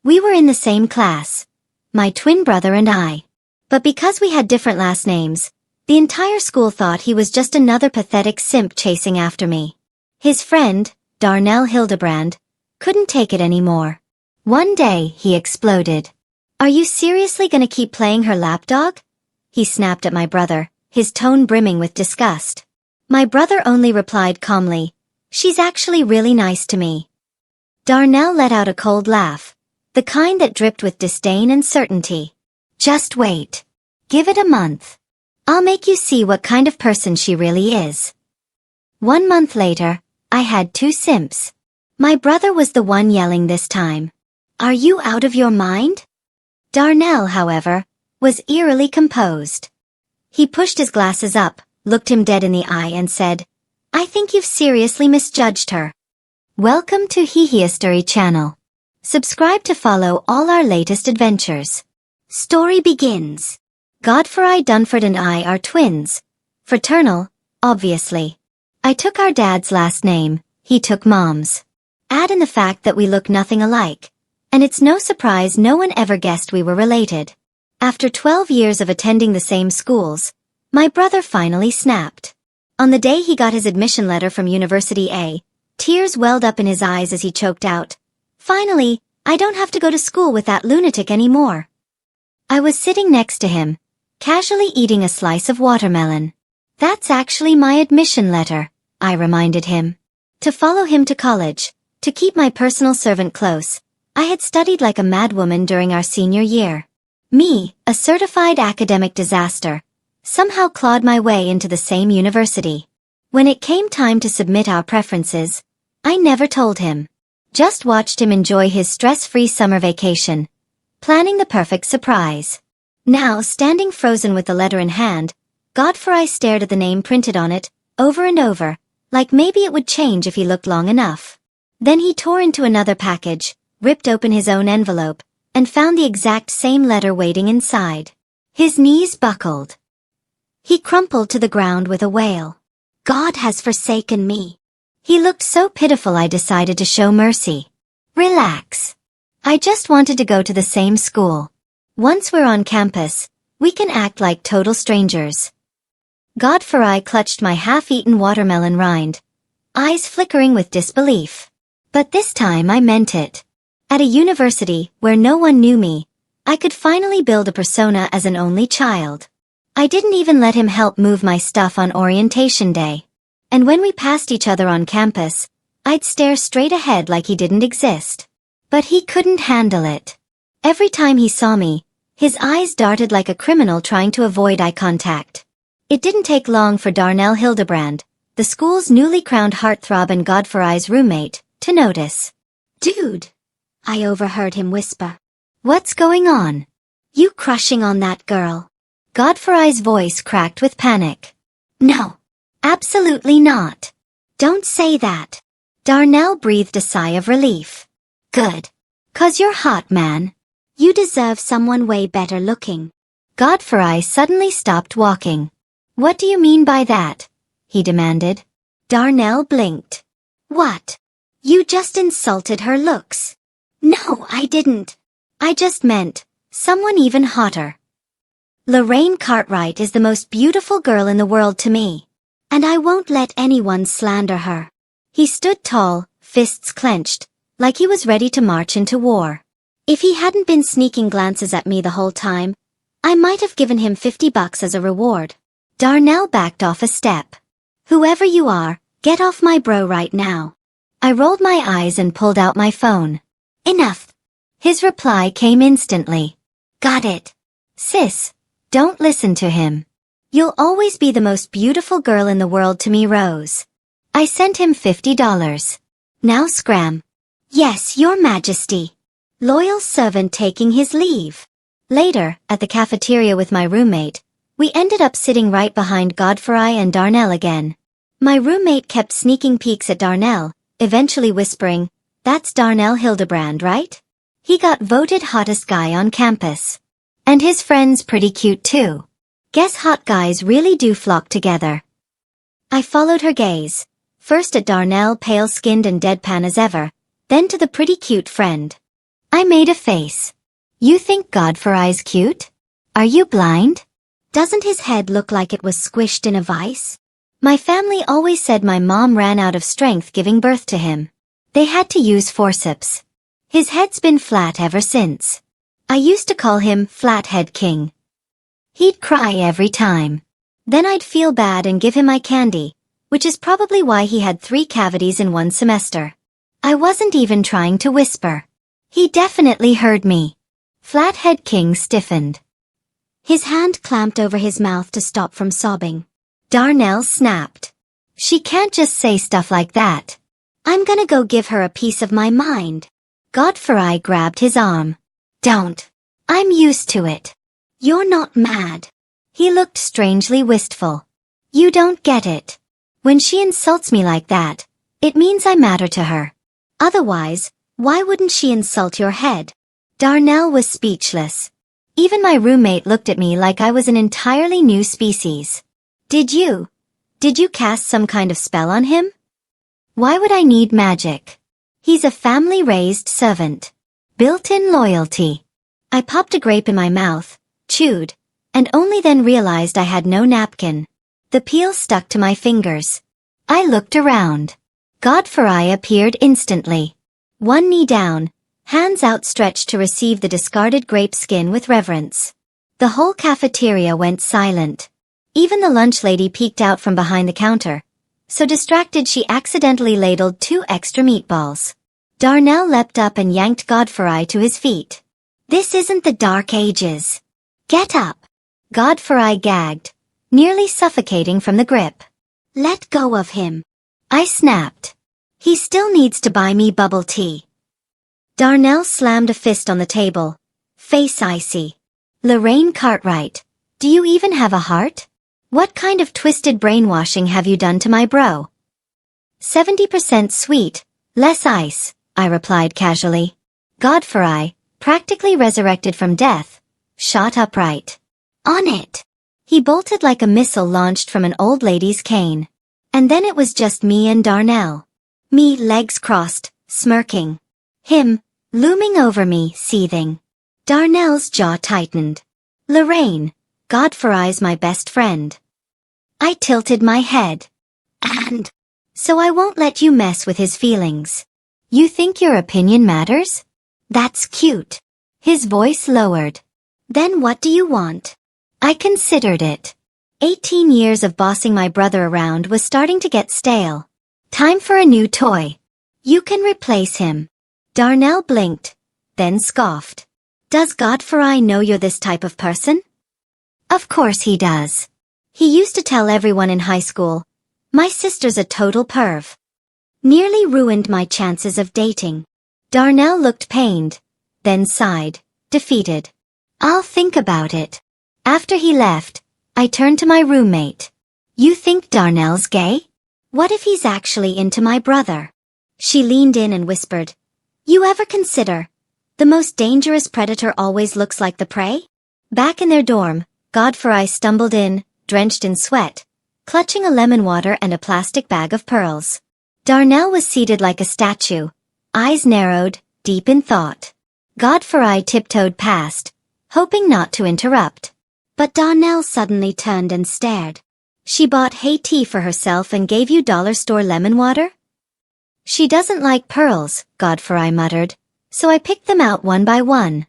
We were in the same class, my twin brother and I. But because we had different last names, the entire school thought he was just another pathetic simp chasing after me. His friend, Darnell Hildebrand, couldn't take it anymore. One day, he exploded. "Are you seriously gonna keep playing her lapdog?" He snapped at my brother, his tone brimming with disgust. My brother only replied calmly, "She's actually really nice to me." Darnell let out a cold laugh, the kind that dripped with disdain and certainty. "Just wait. Give it a month. I'll make you see what kind of person she really is." 1 month later, I had 2 simps. My brother was the one yelling this time. "Are you out of your mind?" Darnell, however, was eerily composed. He pushed his glasses up, looked him dead in the eye and said, "I think you've seriously misjudged her." Welcome to History channel. Subscribe to follow all our latest adventures. Story begins. Godfrey Dunford and I are twins. Fraternal, obviously. I took our dad's last name, he took mom's. Add in the fact that we look nothing alike, and it's no surprise no one ever guessed we were related. After 12 years of attending the same schools, my brother finally snapped. On the day he got his admission letter from University A, tears welled up in his eyes as he choked out, "Finally, I don't have to go to school with that lunatic anymore." I was sitting next to him, casually eating a slice of watermelon. "That's actually my admission letter," I reminded him. To follow him to college, to keep my personal servant close, I had studied like a madwoman during our senior year. Me, a certified academic disaster, somehow clawed my way into the same university. When it came time to submit our preferences, I never told him. Just watched him enjoy his stress-free summer vacation, planning the perfect surprise. Now, standing frozen with the letter in hand, Godfrey stared at the name printed on it, over and over, like maybe it would change if he looked long enough. Then he tore into another package, ripped open his own envelope, and found the exact same letter waiting inside. His knees buckled. He crumpled to the ground with a wail. "God has forsaken me." He looked so pitiful I decided to show mercy. "Relax. I just wanted to go to the same school. Once we're on campus, we can act like total strangers." Godfrey clutched my half-eaten watermelon rind, eyes flickering with disbelief. But this time I meant it. At a university where no one knew me, I could finally build a persona as an only child. I didn't even let him help move my stuff on orientation day. And when we passed each other on campus, I'd stare straight ahead like he didn't exist. But he couldn't handle it. Every time he saw me, his eyes darted like a criminal trying to avoid eye contact. It didn't take long for Darnell Hildebrand, the school's newly crowned heartthrob and Godfrey's roommate, to notice. "Dude," I overheard him whisper. "What's going on? You crushing on that girl?" Godfrey's voice cracked with panic. "No. Absolutely not. Don't say that." Darnell breathed a sigh of relief. "Good. 'Cause you're hot, man. You deserve someone way better looking." Godfrey suddenly stopped walking. "What do you mean by that?" he demanded. Darnell blinked. "What? You just insulted her looks." "No, I didn't. I just meant someone even hotter. Lorraine Cartwright is the most beautiful girl in the world to me. And I won't let anyone slander her." He stood tall, fists clenched, like he was ready to march into war. If he hadn't been sneaking glances at me the whole time, I might have given him $50 as a reward. Darnell backed off a step. "Whoever you are, get off my bro right now." I rolled my eyes and pulled out my phone. "Enough." His reply came instantly. "Got it. Sis, don't listen to him. You'll always be the most beautiful girl in the world to me, Rose." I sent him $50. "Now scram." "Yes, Your Majesty." Loyal servant taking his leave. Later, at the cafeteria with my roommate, we ended up sitting right behind Godfrey and Darnell again. My roommate kept sneaking peeks at Darnell, eventually whispering, "That's Darnell Hildebrand, right? He got voted hottest guy on campus. And his friend's pretty cute too. Guess hot guys really do flock together." I followed her gaze, first at Darnell, pale-skinned and deadpan as ever, then to the pretty cute friend. I made a face. You think Godfrey's cute? Are you blind? Doesn't his head look like it was squished in a vice? My family always said my mom ran out of strength giving birth to him. They had to use forceps. His head's been flat ever since. I used to call him Flathead King. He'd cry every time. Then I'd feel bad and give him my candy, which is probably why he had 3 cavities in 1 semester. I wasn't even trying to whisper. He definitely heard me. Flathead King stiffened. His hand clamped over his mouth to stop from sobbing. Darnell snapped. She can't just say stuff like that. I'm gonna go give her a piece of my mind. Godfrey grabbed his arm. Don't. I'm used to it. You're not mad. He looked strangely wistful. You don't get it. When she insults me like that, it means I matter to her. Otherwise, why wouldn't she insult your head? Darnell was speechless. Even my roommate looked at me like I was an entirely new species. Did you cast some kind of spell on him? Why would I need magic? He's a family-raised servant. Built-in loyalty. I popped a grape in my mouth, chewed, and only then realized I had no napkin. The peel stuck to my fingers. I looked around. Godfrey appeared instantly. 1 knee down, hands outstretched to receive the discarded grape skin with reverence. The whole cafeteria went silent. Even the lunch lady peeked out from behind the counter. So distracted she accidentally ladled 2 extra meatballs. Darnell leapt up and yanked Godfrey to his feet. This isn't the Dark Ages. Get up. Godfrey gagged, nearly suffocating from the grip. Let go of him. I snapped. He still needs to buy me bubble tea. Darnell slammed a fist on the table, face icy. Lorraine Cartwright, do you even have a heart? What kind of twisted brainwashing have you done to my bro? 70% sweet, less ice, I replied casually. Godfrey, practically resurrected from death, shot upright. On it! He bolted like a missile launched from an old lady's cane. And then it was just me and Darnell. Me, legs crossed, smirking. Him, looming over me, seething. Darnell's jaw tightened. Lorraine, Godfrey's my best friend. I tilted my head. And? So I won't let you mess with his feelings. You think your opinion matters? That's cute. His voice lowered. Then what do you want? I considered it. 18 years of bossing my brother around was starting to get stale. Time for a new toy. You can replace him. Darnell blinked, then scoffed. Does Godfrey know you're this type of person? Of course he does. He used to tell everyone in high school, my sister's a total perv. Nearly ruined my chances of dating. Darnell looked pained, then sighed, defeated. I'll think about it. After he left, I turned to my roommate. You think Darnell's gay? What if he's actually into my brother? She leaned in and whispered, You ever consider, the most dangerous predator always looks like the prey? Back in their dorm, Godfrey stumbled in, drenched in sweat, clutching a lemon water and a plastic bag of pearls. Darnell was seated like a statue, eyes narrowed, deep in thought. Godfrey tiptoed past, hoping not to interrupt. But Darnell suddenly turned and stared. She bought hay tea for herself and gave you dollar store lemon water? She doesn't like pearls, Godfrey muttered, so I picked them out one by one.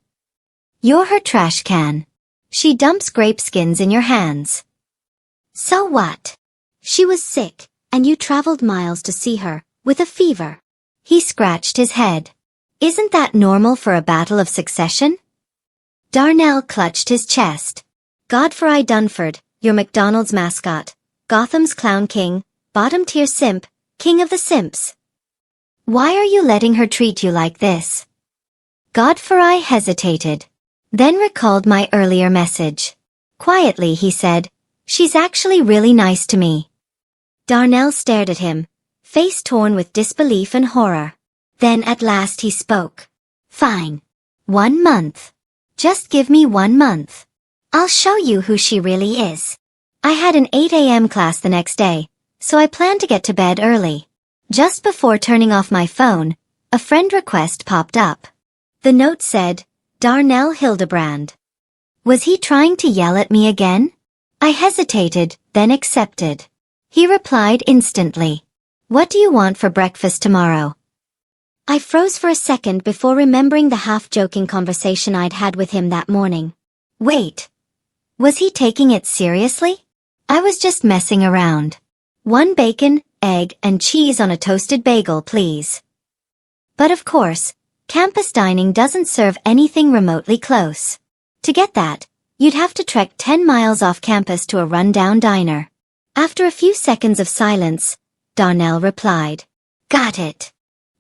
You're her trash can. She dumps grape skins in your hands. So what? She was sick, and you traveled miles to see her, with a fever. He scratched his head. Isn't that normal for a battle of succession? Darnell clutched his chest. Godfrey Dunford, your McDonald's mascot, Gotham's clown king, bottom-tier simp, king of the simps. Why are you letting her treat you like this? Godfrey hesitated, then recalled my earlier message. Quietly he said, She's actually really nice to me. Darnell stared at him, face torn with disbelief and horror. Then at last he spoke. Fine. 1 month. Just give me 1 month. I'll show you who she really is. I had an 8 a.m. class the next day, so I planned to get to bed early. Just before turning off my phone, a friend request popped up. The note said, Darnell Hildebrand. Was he trying to yell at me again? I hesitated, then accepted. He replied instantly. What do you want for breakfast tomorrow? I froze for a second before remembering the half-joking conversation I'd had with him that morning. Wait. Was he taking it seriously? I was just messing around. 1 bacon, egg, and cheese on a toasted bagel, please. But of course, campus dining doesn't serve anything remotely close. To get that, you'd have to trek 10 miles off campus to a rundown diner. After a few seconds of silence, Darnell replied, Got it.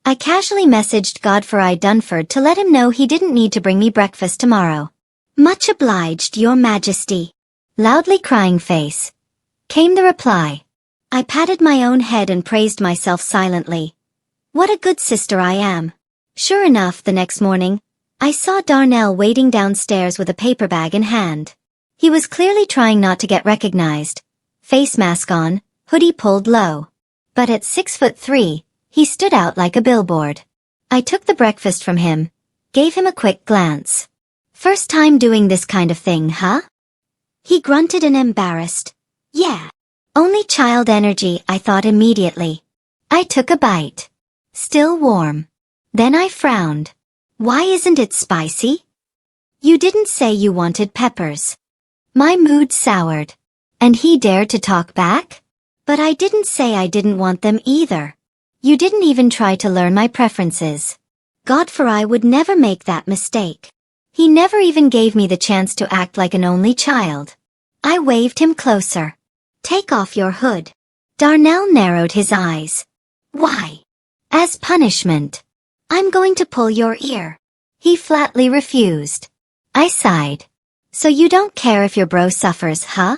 I casually messaged Godfrey Dunford to let him know he didn't need to bring me breakfast tomorrow. Much obliged, Your Majesty. Loudly crying face. Came the reply. I patted my own head and praised myself silently. What a good sister I am. Sure enough, the next morning, I saw Darnell waiting downstairs with a paper bag in hand. He was clearly trying not to get recognized. Face mask on, hoodie pulled low. But at 6'3", he stood out like a billboard. I took the breakfast from him, gave him a quick glance. First time doing this kind of thing, huh? He grunted and embarrassed. Yeah. Only child energy, I thought immediately. I took a bite. Still warm. Then I frowned. Why isn't it spicy? You didn't say you wanted peppers. My mood soured. And he dared to talk back? But I didn't say I didn't want them either. You didn't even try to learn my preferences. Godfrey would never make that mistake. He never even gave me the chance to act like an only child. I waved him closer. Take off your hood. Darnell narrowed his eyes. Why? As punishment. I'm going to pull your ear. He flatly refused. I sighed. So you don't care if your bro suffers, huh?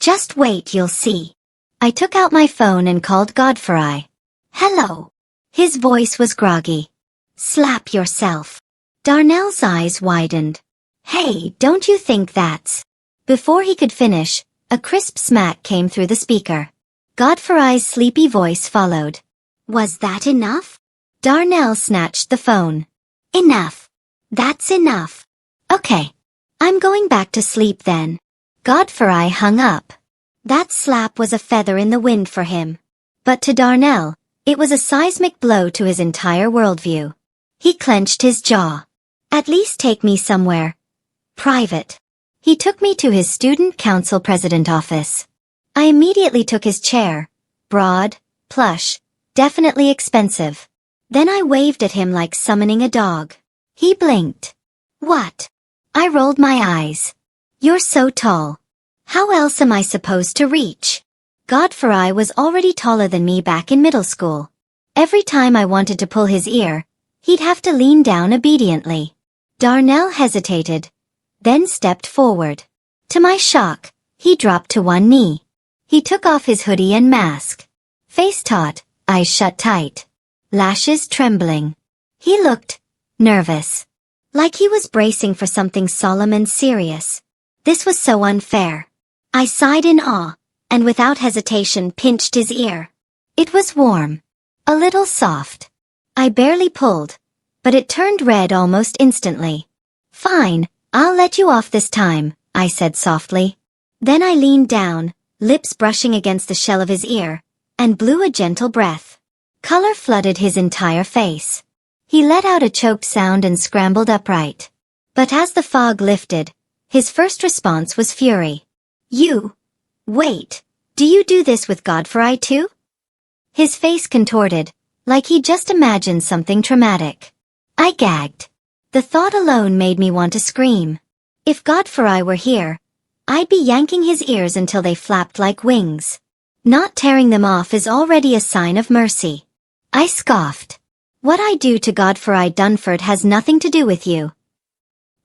Just wait, you'll see. I took out my phone and called Godfrey. Hello. His voice was groggy. Slap yourself. Darnell's eyes widened. Hey, don't you think that's... Before he could finish, a crisp smack came through the speaker. Godfrey's sleepy voice followed. Was that enough? Darnell snatched the phone. Enough. That's enough. Okay. I'm going back to sleep then. Godfrey hung up. That slap was a feather in the wind for him. But to Darnell, it was a seismic blow to his entire worldview. He clenched his jaw. At least take me somewhere. Private. He took me to his student council president office. I immediately took his chair. Broad, plush, definitely expensive. Then I waved at him like summoning a dog. He blinked. What? I rolled my eyes. You're so tall. How else am I supposed to reach? Godfrey was already taller than me back in middle school. Every time I wanted to pull his ear, he'd have to lean down obediently. Darnell hesitated, then stepped forward. To my shock, he dropped to one knee. He took off his hoodie and mask. Face taut, eyes shut tight. Lashes trembling. He looked nervous. Like he was bracing for something solemn and serious. This was so unfair. I sighed in awe, and without hesitation pinched his ear. It was warm. A little soft. I barely pulled, but it turned red almost instantly. Fine, I'll let you off this time, I said softly. Then I leaned down, lips brushing against the shell of his ear, and blew a gentle breath. Color flooded his entire face. He let out a choked sound and scrambled upright. But as the fog lifted, his first response was fury. Wait, do you do this with Godfrey too? His face contorted, like he just imagined something traumatic. I gagged. The thought alone made me want to scream. If Godfrey were here, I'd be yanking his ears until they flapped like wings. Not tearing them off is already a sign of mercy. I scoffed. What I do to Godfrey Dunford has nothing to do with you.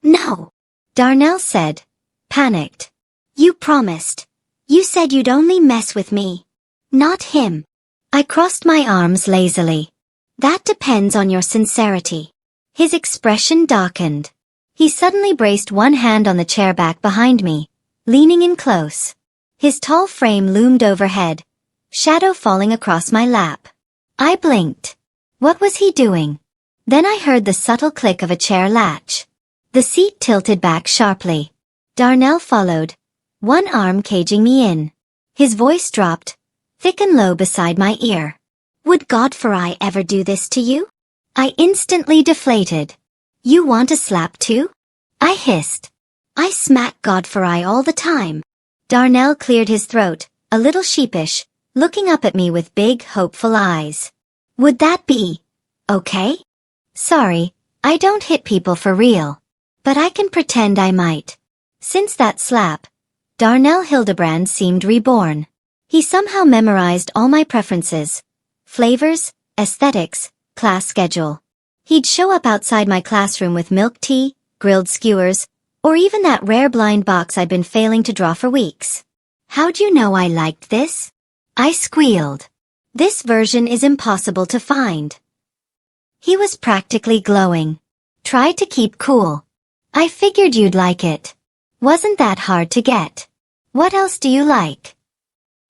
No, Darnell said, panicked. You promised. You said you'd only mess with me. Not him. I crossed my arms lazily. That depends on your sincerity. His expression darkened. He suddenly braced one hand on the chair back behind me, leaning in close. His tall frame loomed overhead, shadow falling across my lap. I blinked. What was he doing? Then I heard the subtle click of a chair latch. The seat tilted back sharply. Darnell followed, one arm caging me in. His voice dropped, thick and low beside my ear. Would Godfrey ever do this to you? I instantly deflated. You want a slap too? I hissed. I smack Godfrey all the time. Darnell cleared his throat, a little sheepish, looking up at me with big, hopeful eyes. Would that be okay? Sorry, I don't hit people for real. But I can pretend I might. Since that slap, Darnell Hildebrand seemed reborn. He somehow memorized all my preferences. Flavors, aesthetics, class schedule. He'd show up outside my classroom with milk tea, grilled skewers, or even that rare blind box I'd been failing to draw for weeks. How'd you know I liked this? I squealed. This version is impossible to find. He was practically glowing. Try to keep cool. I figured you'd like it. Wasn't that hard to get? What else do you like?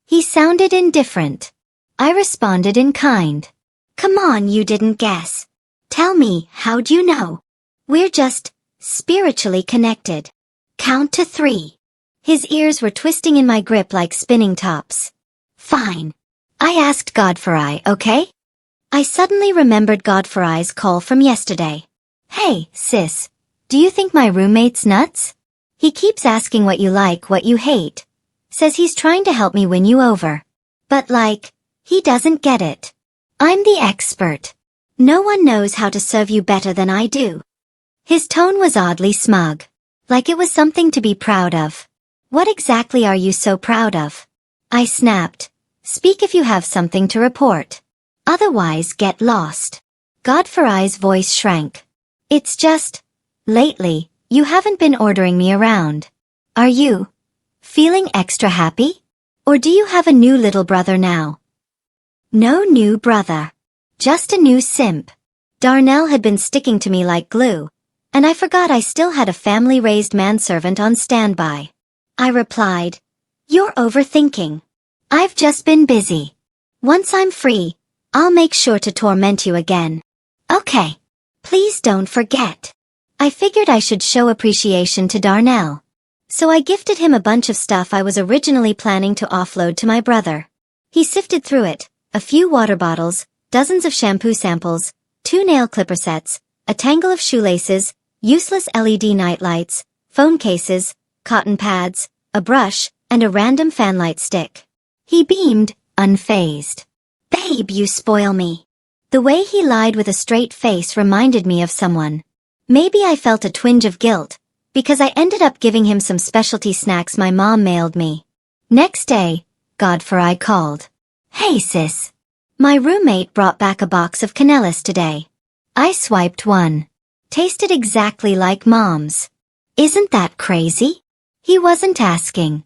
He sounded indifferent. I responded in kind. Come on, you didn't guess. Tell me, how'd you know? We're just spiritually connected. Count to 3. His ears were twisting in my grip like spinning tops. Fine. I asked Godfrey, okay? I suddenly remembered Godfrey's call from yesterday. Hey, sis, do you think my roommate's nuts? He keeps asking what you like, what you hate. Says he's trying to help me win you over. But he doesn't get it. I'm the expert. No one knows how to serve you better than I do. His tone was oddly smug. Like it was something to be proud of. What exactly are you so proud of? I snapped. Speak if you have something to report. Otherwise get lost. Godfrey's voice shrank. It's just, lately, you haven't been ordering me around. Are you feeling extra happy? Or do you have a new little brother now? No new brother. Just a new simp. Darnell had been sticking to me like glue, and I forgot I still had a family-raised manservant on standby. I replied, You're overthinking. I've just been busy. Once I'm free, I'll make sure to torment you again. Okay. Please don't forget. I figured I should show appreciation to Darnell. So I gifted him a bunch of stuff I was originally planning to offload to my brother. He sifted through it, a few water bottles, dozens of shampoo samples, 2 nail clipper sets, a tangle of shoelaces, useless LED nightlights, phone cases, cotton pads, a brush, and a random fanlight stick. He beamed, unfazed. Babe, you spoil me. The way he lied with a straight face reminded me of someone. Maybe I felt a twinge of guilt, because I ended up giving him some specialty snacks my mom mailed me. Next day, Godfrey called. Hey sis. My roommate brought back a box of Villainess today. I swiped one. Tasted exactly like Mom's. Isn't that crazy? He wasn't asking.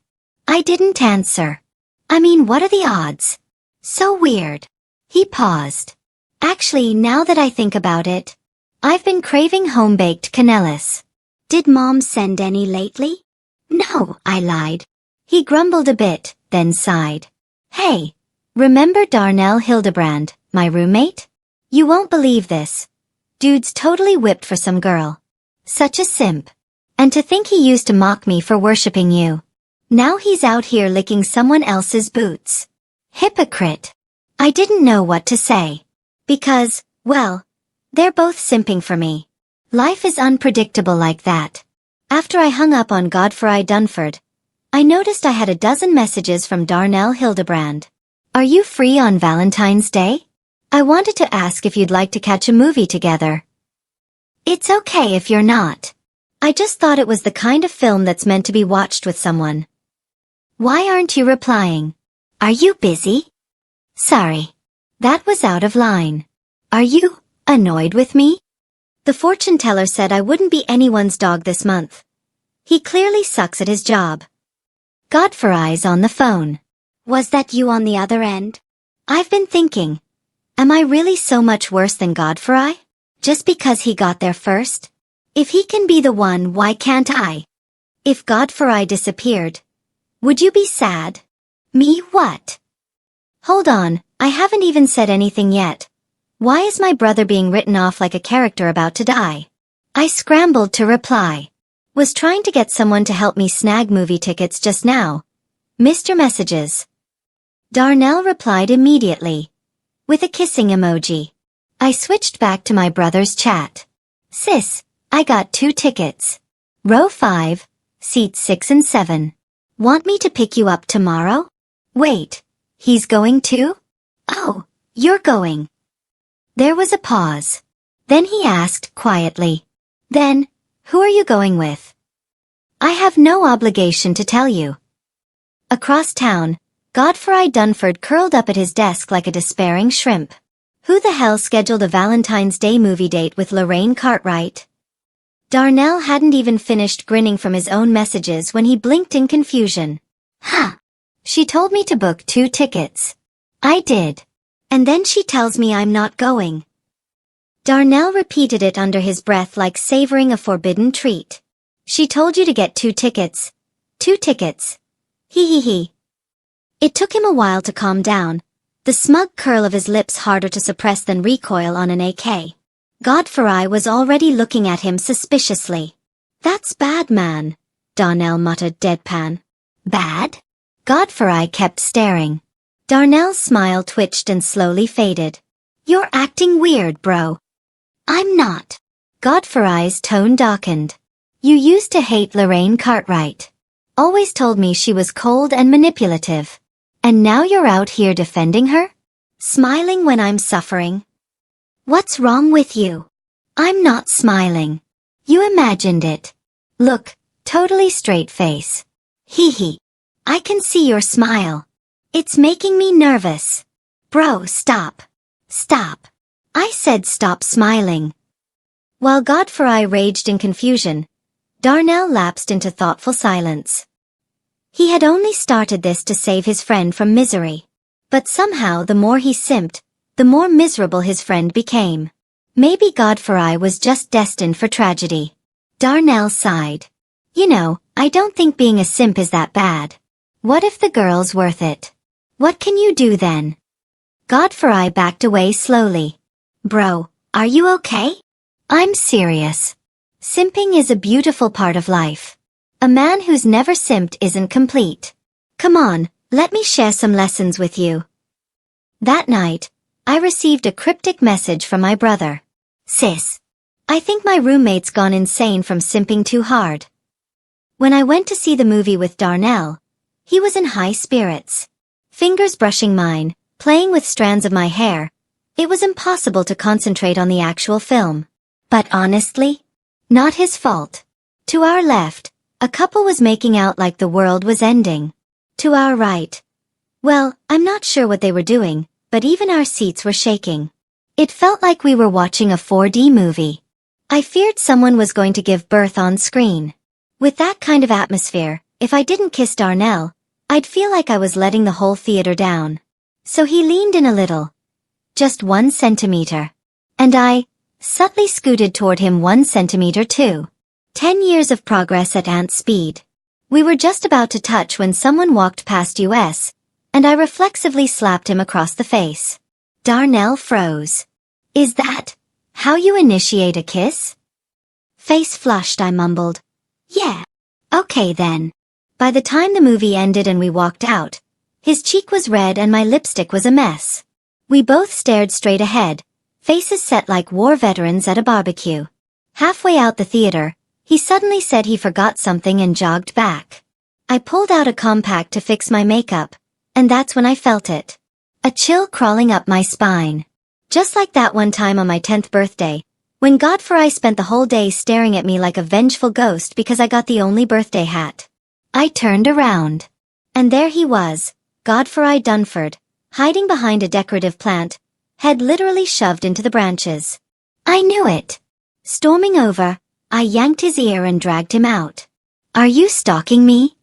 I didn't answer. I mean, what are the odds? So weird. He paused. Actually, now that I think about it, I've been craving home-baked Villainess. Did Mom send any lately? No, I lied. He grumbled a bit, then sighed. Hey, remember Darnell Hildebrand, my roommate? You won't believe this. Dude's totally whipped for some girl. Such a simp. And to think he used to mock me for worshipping you. Now he's out here licking someone else's boots. Hypocrite. I didn't know what to say. Because, well, they're both simping for me. Life is unpredictable like that. After I hung up on Godfrey Dunford, I noticed I had a dozen messages from Darnell Hildebrand. Are you free on Valentine's Day? I wanted to ask if you'd like to catch a movie together. It's okay if you're not. I just thought it was the kind of film that's meant to be watched with someone. Why aren't you replying? Are you busy? Sorry. That was out of line. Are you annoyed with me? The fortune teller said I wouldn't be anyone's dog this month. He clearly sucks at his job. Godfrey's on the phone. Was that you on the other end? I've been thinking. Am I really so much worse than Godfrey? Just because he got there first? If he can be the one, why can't I? If Godfrey disappeared, would you be sad? Me what? Hold on, I haven't even said anything yet. Why is my brother being written off like a character about to die? I scrambled to reply. Was trying to get someone to help me snag movie tickets just now. Missed your messages. Darnell replied immediately. With a kissing emoji. I switched back to my brother's chat. Sis, I got 2 tickets. Row 5, seats 6 and 7. Want me to pick you up tomorrow? Wait, he's going too? Oh, you're going. There was a pause. Then he asked quietly. Then, who are you going with? I have no obligation to tell you. Across town, Godfrey Dunford curled up at his desk like a despairing shrimp. Who the hell scheduled a Valentine's Day movie date with Lorraine Cartwright? Darnell hadn't even finished grinning from his own messages when he blinked in confusion. Ha! She told me to book 2 tickets. I did. And then she tells me I'm not going. Darnell repeated it under his breath like savoring a forbidden treat. She told you to get 2 tickets. 2 tickets. He. It took him a while to calm down, the smug curl of his lips harder to suppress than recoil on an AK. Godfrey was already looking at him suspiciously. That's bad, man, Darnell muttered deadpan. Bad? Godfrey kept staring. Darnell's smile twitched and slowly faded. You're acting weird, bro. I'm not. Godfrey's tone darkened. You used to hate Lorraine Cartwright. Always told me she was cold and manipulative. And now you're out here defending her? Smiling when I'm suffering? What's wrong with you? I'm not smiling. You imagined it. Look, totally straight face. Hee. I can see your smile. It's making me nervous. Bro, stop. Stop. I said stop smiling. While Godfrey raged in confusion, Darnell lapsed into thoughtful silence. He had only started this to save his friend from misery. But somehow the more he simped, the more miserable his friend became. Maybe Godfrey was just destined for tragedy. Darnell sighed. You know, I don't think being a simp is that bad. What if the girl's worth it? What can you do then? Godfrey backed away slowly. Bro, are you okay? I'm serious. Simping is a beautiful part of life. A man who's never simped isn't complete. Come on, let me share some lessons with you. That night, I received a cryptic message from my brother. Sis. I think my roommate's gone insane from simping too hard. When I went to see the movie with Darnell, he was in high spirits. Fingers brushing mine, playing with strands of my hair. It was impossible to concentrate on the actual film. But honestly, not his fault. To our left, a couple was making out like the world was ending. To our right, well, I'm not sure what they were doing, but even our seats were shaking. It felt like we were watching a 4D movie. I feared someone was going to give birth on screen. With that kind of atmosphere, if I didn't kiss Darnell, I'd feel like I was letting the whole theater down. So he leaned in a little. Just 1 centimeter. And I subtly scooted toward him 1 centimeter too. 10 years of progress at ant speed. We were just about to touch when someone walked past us, and I reflexively slapped him across the face. Darnell froze. Is that how you initiate a kiss? Face flushed, I mumbled. Yeah. Okay then. By the time the movie ended and we walked out, his cheek was red and my lipstick was a mess. We both stared straight ahead, faces set like war veterans at a barbecue. Halfway out the theater, he suddenly said he forgot something and jogged back. I pulled out a compact to fix my makeup, and that's when I felt it. A chill crawling up my spine. Just like that one time on my 10th birthday, when Godfrey spent the whole day staring at me like a vengeful ghost because I got the only birthday hat. I turned around. And there he was, Godfrey Dunford, hiding behind a decorative plant, head literally shoved into the branches. I knew it. Storming over, I yanked his ear and dragged him out. Are you stalking me?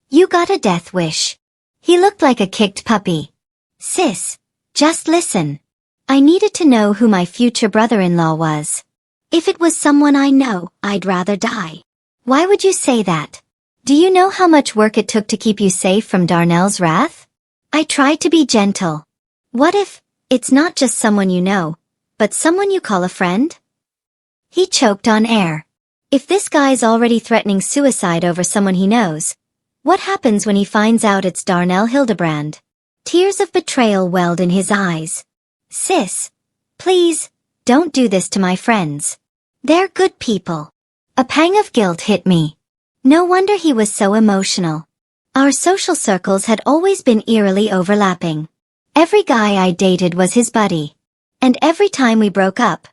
You got a death wish. He looked like a kicked puppy. Sis, just listen. I needed to know who my future brother-in-law was. If it was someone I know, I'd rather die. Why would you say that? Do you know how much work it took to keep you safe from Darnell's wrath? I tried to be gentle. What if It's not just someone you know, but someone you call a friend? He choked on air. If this guy's already threatening suicide over someone he knows, what happens when he finds out it's Darnell Hildebrand? Tears of betrayal welled in his eyes. Sis, please, don't do this to my friends. They're good people. A pang of guilt hit me. No wonder he was so emotional. Our social circles had always been eerily overlapping. Every guy I dated was his buddy. And every time we broke up,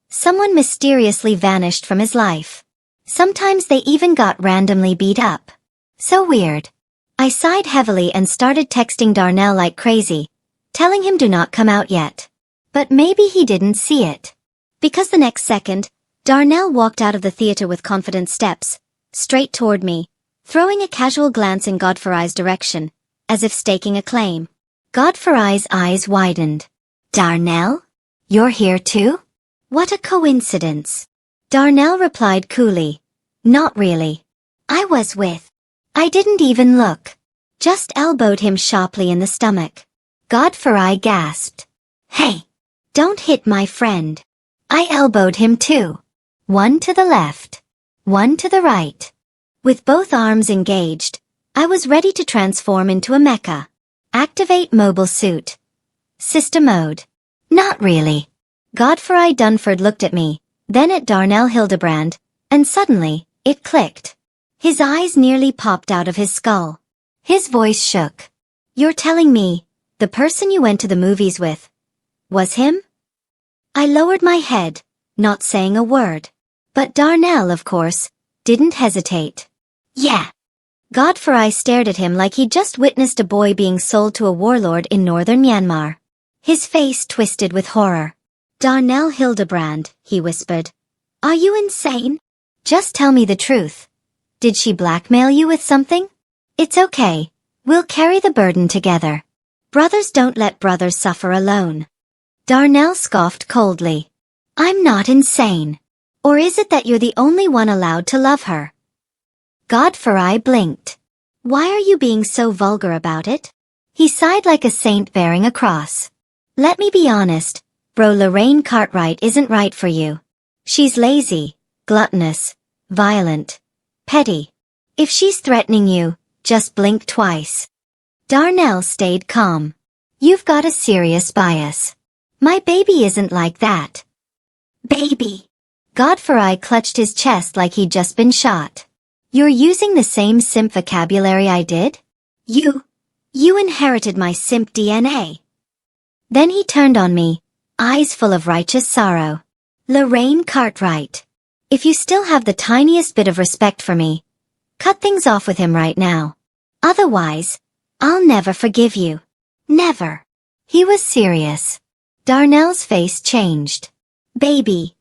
someone mysteriously vanished from his life. Sometimes they even got randomly beat up. So weird. I sighed heavily and started texting Darnell like crazy, telling him do not come out yet. But maybe he didn't see it. Because the next second, Darnell walked out of the theater with confident steps, straight toward me, throwing a casual glance in Godfrey's direction, as if staking a claim. Godfrey's eyes widened. Darnell? You're here too? What a coincidence. Darnell replied coolly. Not really. I was with. I didn't even look. Just elbowed him sharply in the stomach. Godfrey gasped. Hey! Don't hit my friend. I elbowed him too. One to the left. One to the right. With both arms engaged, I was ready to transform into a mecha. Activate mobile suit. System mode. Not really. Godfrey Dunford looked at me, then at Darnell Hildebrand, and suddenly, it clicked. His eyes nearly popped out of his skull. His voice shook. You're telling me, the person you went to the movies with, was him? I lowered my head, not saying a word. But Darnell, of course, didn't hesitate. Yeah. Godfrey stared at him like he'd just witnessed a boy being sold to a warlord in northern Myanmar. His face twisted with horror. Darnell Hildebrand, he whispered. Are you insane? Just tell me the truth. Did she blackmail you with something? It's okay. We'll carry the burden together. Brothers don't let brothers suffer alone. Darnell scoffed coldly. I'm not insane. Or is it that you're the only one allowed to love her? Godfrey blinked. Why are you being so vulgar about it? He sighed like a saint bearing a cross. Let me be honest, bro, Lorraine Cartwright isn't right for you. She's lazy, gluttonous, violent, petty. If she's threatening you, just blink twice. Darnell stayed calm. You've got a serious bias. My baby isn't like that. Baby. Godfrey clutched his chest like he'd just been shot. You're using the same simp vocabulary I did? You inherited my simp DNA. Then he turned on me, eyes full of righteous sorrow. Lorraine Cartwright. If you still have the tiniest bit of respect for me, cut things off with him right now. Otherwise, I'll never forgive you. Never. He was serious. Darnell's face changed. Baby.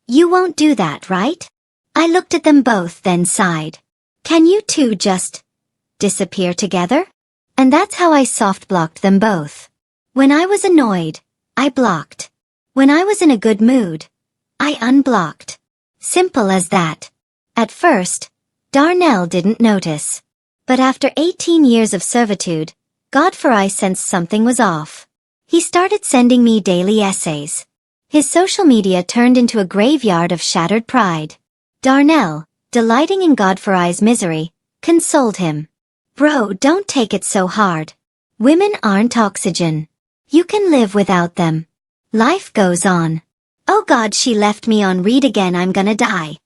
You won't do that, right? I looked at them both, then sighed. Can you two just disappear together? And that's how I soft-blocked them both. When I was annoyed, I blocked. When I was in a good mood, I unblocked. Simple as that. At first, Darnell didn't notice. But after 18 years of servitude, Godfrey sensed something was off. He started sending me daily essays. His social media turned into a graveyard of shattered pride. Darnell, delighting in Godfrey's misery, consoled him. Bro, don't take it so hard. Women aren't oxygen. You can live without them. Life goes on. Oh God, she left me on read again, I'm gonna die.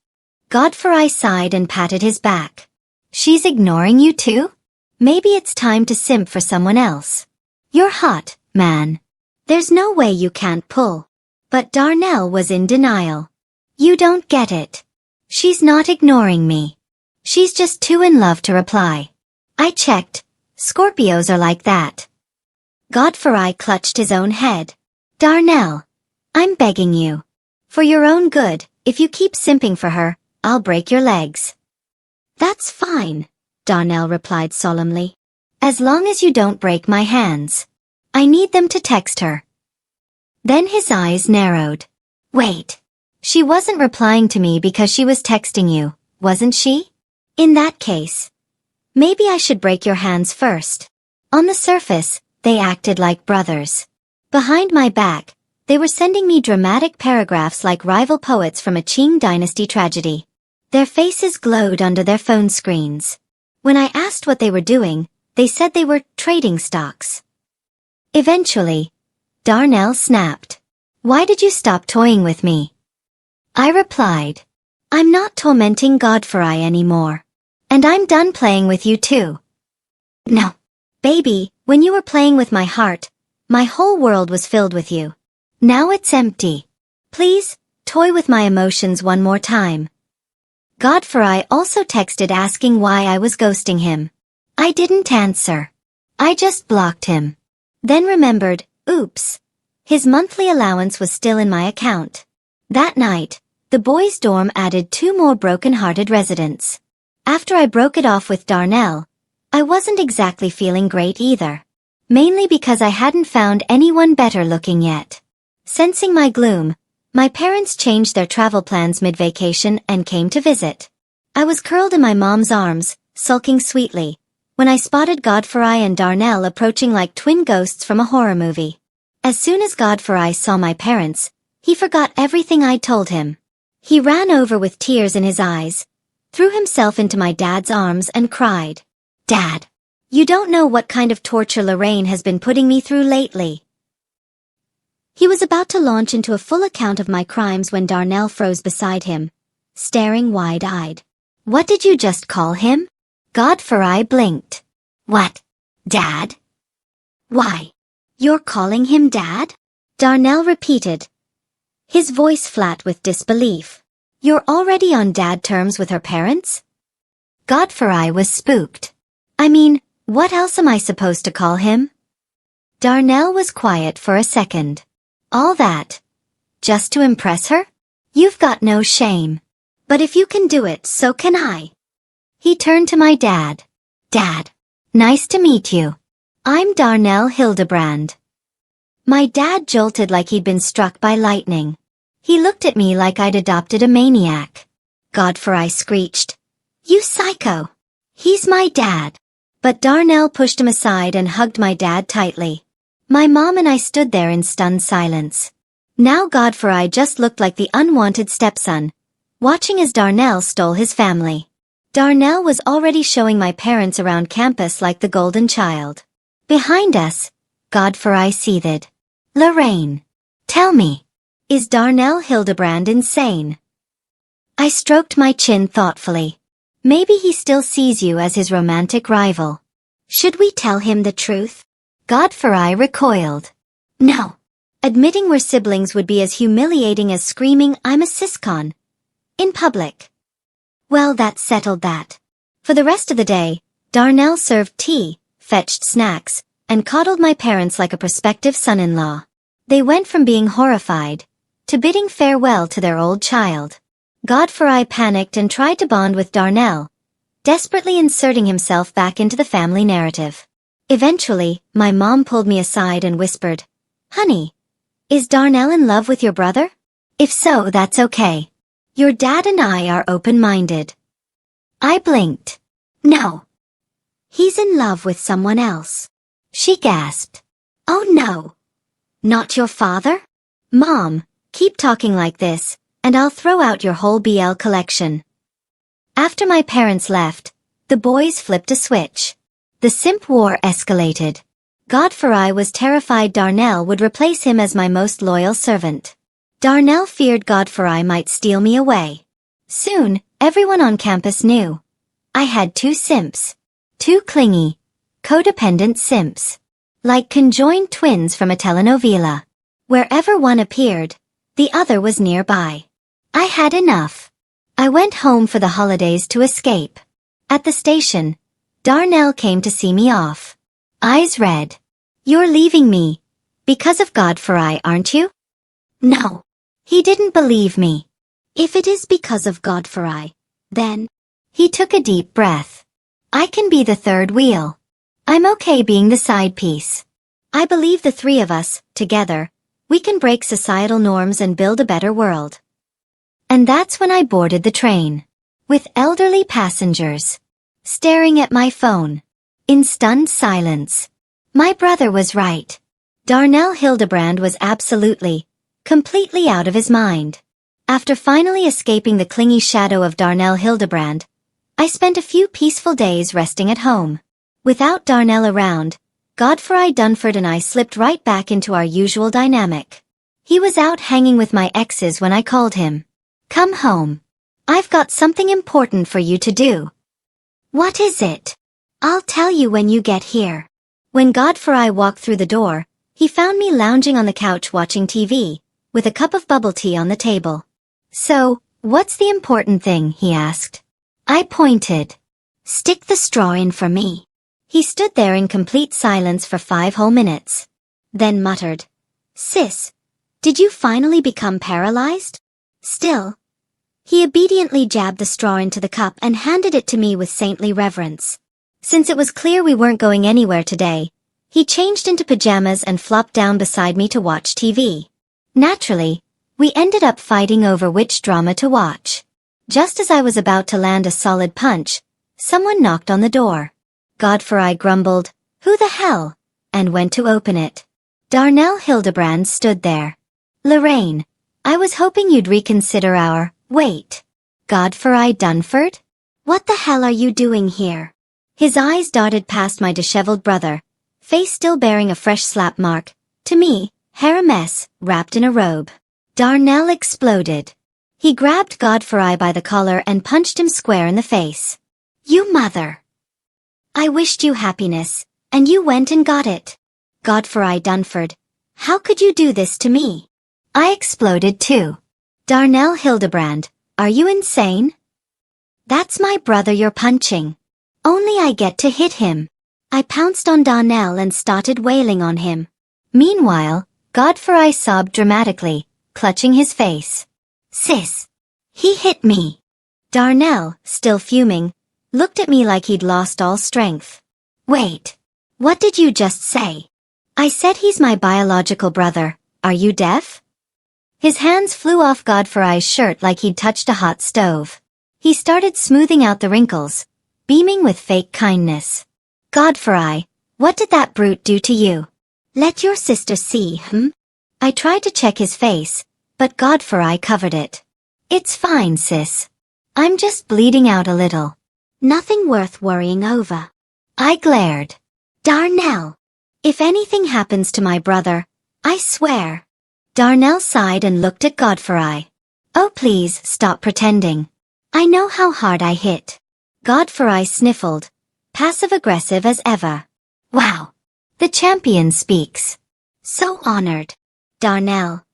Godfrey sighed and patted his back. She's ignoring you too? Maybe it's time to simp for someone else. You're hot, man. There's no way you can't pull. But Darnell was in denial. You don't get it. She's not ignoring me. She's just too in love to reply. I checked. Scorpios are like that. Godfrey clutched his own head. Darnell, I'm begging you. For your own good, if you keep simping for her, I'll break your legs. That's fine, Darnell replied solemnly. As long as you don't break my hands. I need them to text her. Then his eyes narrowed. Wait. She wasn't replying to me because she was texting you, wasn't she? In that case, maybe I should break your hands first. On the surface, they acted like brothers. Behind my back, they were sending me dramatic paragraphs like rival poets from a Qing dynasty tragedy. Their faces glowed under their phone screens. When I asked what they were doing, they said they were trading stocks. Eventually, Darnell snapped. "Why did you stop toying with me?" I replied, "I'm not tormenting Godfrey anymore. And I'm done playing with you too." "No. Baby, when you were playing with my heart, my whole world was filled with you. Now it's empty. Please, toy with my emotions one more time." Godfrey also texted asking why I was ghosting him. I didn't answer. I just blocked him. Then remembered, oops. His monthly allowance was still in my account. That night, the boys' dorm added 2 more broken-hearted residents. After I broke it off with Darnell, I wasn't exactly feeling great either. Mainly because I hadn't found anyone better looking yet. Sensing my gloom, my parents changed their travel plans mid-vacation and came to visit. I was curled in my mom's arms, sulking sweetly, when I spotted Godfrey and Darnell approaching like twin ghosts from a horror movie. As soon as Godfrey saw my parents, he forgot everything I'd told him. He ran over with tears in his eyes, threw himself into my dad's arms and cried, "Dad, you don't know what kind of torture Lorraine has been putting me through lately." He was about to launch into a full account of my crimes when Darnell froze beside him, staring wide-eyed. "What did you just call him?" Godfrey blinked. "What? Dad? Why? You're calling him Dad?" Darnell repeated, his voice flat with disbelief. "You're already on dad terms with her parents?" Godfrey was spooked. "I mean, what else am I supposed to call him?" Darnell was quiet for a second. "All that? Just to impress her? You've got no shame. But if you can do it, so can I." He turned to my dad. "Dad, nice to meet you. I'm Darnell Hildebrand." My dad jolted like he'd been struck by lightning. He looked at me like I'd adopted a maniac. Godfrey screeched, "You psycho! He's my dad." But Darnell pushed him aside and hugged my dad tightly. My mom and I stood there in stunned silence. Now Godfrey just looked like the unwanted stepson, watching as Darnell stole his family. Darnell was already showing my parents around campus like the golden child. Behind us, Godfrey seethed. "Lorraine, tell me, is Darnell Hildebrand insane?" I stroked my chin thoughtfully. "Maybe he still sees you as his romantic rival. Should we tell him the truth?" Godfrey recoiled. "No. Admitting we're siblings would be as humiliating as screaming I'm a siscon in public." Well, that settled that. For the rest of the day, Darnell served tea, fetched snacks, and coddled my parents like a prospective son-in-law. They went from being horrified to bidding farewell to their old child. Godfrey panicked and tried to bond with Darnell, desperately inserting himself back into the family narrative. Eventually, my mom pulled me aside and whispered, "Honey, is Darnell in love with your brother? If so, that's okay. Your dad and I are open-minded." I blinked. "No. He's in love with someone else." She gasped. "Oh no. Not your father?" "Mom, keep talking like this, and I'll throw out your whole BL collection." After my parents left, the boys flipped a switch. The simp war escalated. Godfrey was terrified Darnell would replace him as my most loyal servant. Darnell feared Godfrey might steal me away. Soon, everyone on campus knew. I had 2 simps. 2 clingy, codependent simps. Like conjoined twins from a telenovela. Wherever one appeared, the other was nearby. I had enough. I went home for the holidays to escape. At the station, Darnell came to see me off. Eyes red. "You're leaving me. Because of Godfrey, aren't you?" No. He didn't believe me. "If it is because of Godfrey, then..." He took a deep breath. "I can be the third wheel. I'm okay being the side piece. I believe the 3 of us, together, we can break societal norms and build a better world." And that's when I boarded the train. With elderly passengers. Staring at my phone. In stunned silence. My brother was right. Darnell Hildebrand was absolutely, completely out of his mind. After finally escaping the clingy shadow of Darnell Hildebrand, I spent a few peaceful days resting at home. Without Darnell around, Godfrey Dunford and I slipped right back into our usual dynamic. He was out hanging with my exes when I called him. "Come home. I've got something important for you to do." "What is it?" "I'll tell you when you get here." When Godfrey walked through the door, he found me lounging on the couch watching TV, with a cup of bubble tea on the table. "So, what's the important thing?" he asked. I pointed. "Stick the straw in for me." He stood there in complete silence for 5 whole minutes. Then muttered, "Sis, did you finally become paralyzed?" "Still." He obediently jabbed the straw into the cup and handed it to me with saintly reverence. Since it was clear we weren't going anywhere today, he changed into pajamas and flopped down beside me to watch TV. Naturally, we ended up fighting over which drama to watch. Just as I was about to land a solid punch, someone knocked on the door. Godfrey grumbled, "Who the hell?" and went to open it. Darnell Hildebrand stood there. "Lorraine, I was hoping you'd reconsider our, wait. Godfrey Dunford? What the hell are you doing here?" His eyes darted past my disheveled brother, face still bearing a fresh slap mark, to me, hair a mess, wrapped in a robe. Darnell exploded. He grabbed Godfrey by the collar and punched him square in the face. "You mother! I wished you happiness, and you went and got it. Godfrey Dunford, how could you do this to me?" I exploded too. "Darnell Hildebrand, are you insane? That's my brother you're punching. Only I get to hit him." I pounced on Darnell and started wailing on him. Meanwhile, Godfrey sobbed dramatically, clutching his face. "Sis, he hit me." Darnell, still fuming, looked at me like he'd lost all strength. "Wait, what did you just say?" "I said he's my biological brother. Are you deaf?" His hands flew off Godfrey's shirt like he'd touched a hot stove. He started smoothing out the wrinkles, beaming with fake kindness. "Godfrey, what did that brute do to you?" "Let your sister see, I tried to check his face, but Godfrey covered it. "It's fine, sis. I'm just bleeding out a little. Nothing worth worrying over." I glared. "Darnell, if anything happens to my brother, I swear." Darnell sighed and looked at Godfrey. "Oh, please stop pretending. I know how hard I hit." Godfrey sniffled, passive-aggressive as ever. "Wow. The champion speaks. So honored. Darnell,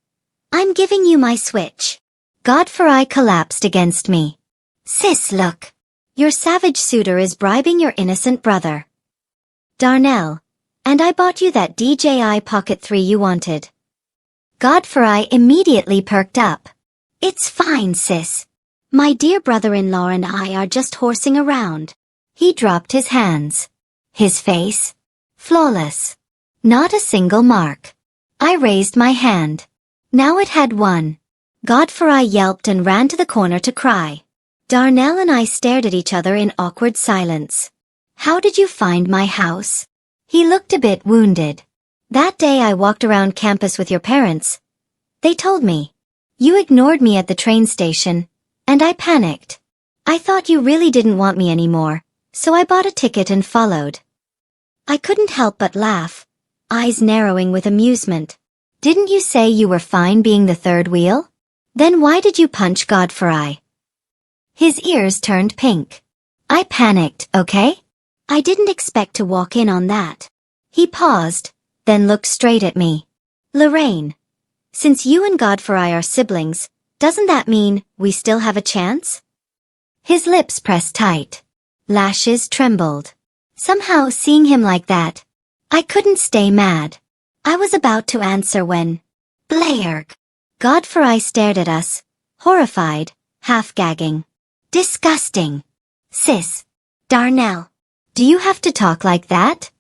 I'm giving you my switch." Godfrey collapsed against me. "Sis, look. Your savage suitor is bribing your innocent brother." "Darnell, and I bought you that DJI Pocket 3 you wanted." Godfrey immediately perked up. "It's fine, sis. My dear brother-in-law and I are just horsing around." He dropped his hands. His face? Flawless. Not a single mark. I raised my hand. Now it had one. Godfrey yelped and ran to the corner to cry. Darnell and I stared at each other in awkward silence. "How did you find my house?" He looked a bit wounded. "That day I walked around campus with your parents. They told me. You ignored me at the train station, and I panicked. I thought you really didn't want me anymore, so I bought a ticket and followed." I couldn't help but laugh, eyes narrowing with amusement. "Didn't you say you were fine being the third wheel? Then why did you punch Godfrey?" His ears turned pink. "I panicked, okay? I didn't expect to walk in on that." He paused, then looked straight at me. "Lorraine, since you and Godfrey are siblings, doesn't that mean we still have a chance?" His lips pressed tight. Lashes trembled. Somehow seeing him like that, I couldn't stay mad. I was about to answer when, "Blairg." Godfrey stared at us, horrified, half gagging. "Disgusting. Sis. Darnell. Do you have to talk like that?"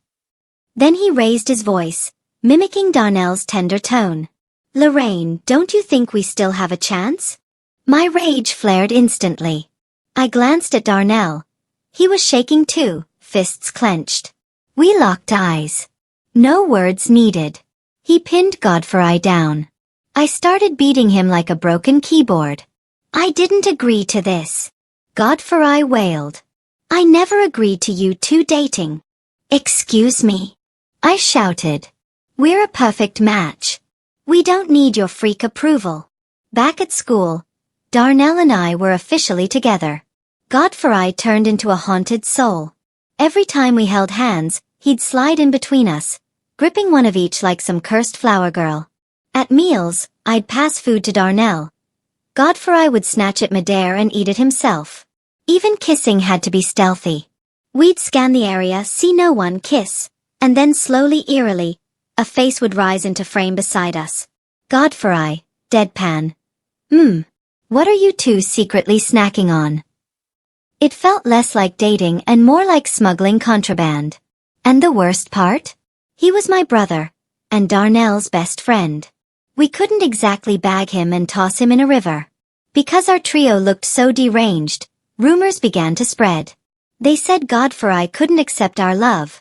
Then he raised his voice, mimicking Darnell's tender tone. "Lorraine, don't you think we still have a chance?" My rage flared instantly. I glanced at Darnell. He was shaking too, fists clenched. We locked eyes. No words needed. He pinned Godfrey down. I started beating him like a broken keyboard. I didn't agree to this. Godfrey wailed. I never agreed to you two dating. Excuse me. I shouted. We're a perfect match. We don't need your freak approval. Back at school, Darnell and I were officially together. Godfrey turned into a haunted soul. Every time we held hands, he'd slide in between us, gripping one of each like some cursed flower girl. At meals, I'd pass food to Darnell. Godfrey would snatch it midair and eat it himself. Even kissing had to be stealthy. We'd scan the area, see no one, kiss, and then slowly, eerily, a face would rise into frame beside us. Godfrey, deadpan. What are you two secretly snacking on? It felt less like dating and more like smuggling contraband. And the worst part? He was my brother, and Darnell's best friend. We couldn't exactly bag him and toss him in a river. Because our trio looked so deranged, rumors began to spread. They said Godfrey couldn't accept our love.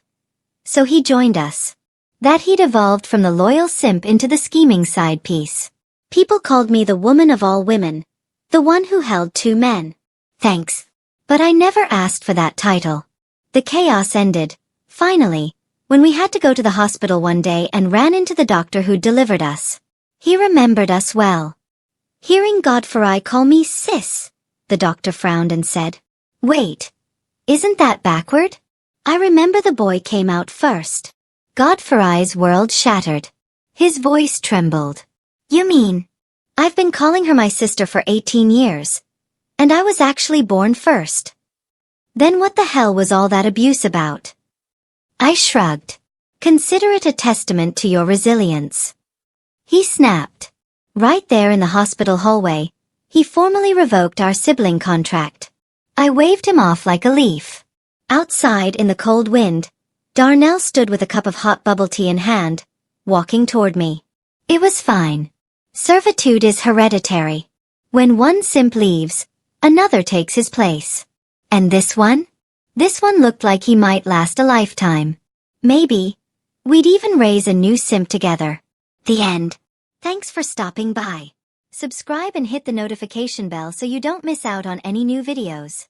So he joined us. That he'd evolved from the loyal simp into the scheming side piece. People called me the woman of all women. The one who held two men. Thanks. But I never asked for that title. The chaos ended, finally, when we had to go to the hospital one day and ran into the doctor who'd delivered us. He remembered us well. Hearing Godfrey call me sis, the doctor frowned and said, Wait, isn't that backward? I remember the boy came out first. Godfrey's world shattered. His voice trembled. You mean? I've been calling her my sister for 18 years. And I was actually born first. Then what the hell was all that abuse about? I shrugged. Consider it a testament to your resilience. He snapped. Right there in the hospital hallway, he formally revoked our sibling contract. I waved him off like a leaf. Outside in the cold wind, Darnell stood with a cup of hot bubble tea in hand, walking toward me. It was fine. Servitude is hereditary. When one simp leaves, another takes his place. And this one? This one looked like he might last a lifetime. Maybe we'd even raise a new simp together. The end. Thanks for stopping by. Subscribe and hit the notification bell so you don't miss out on any new videos.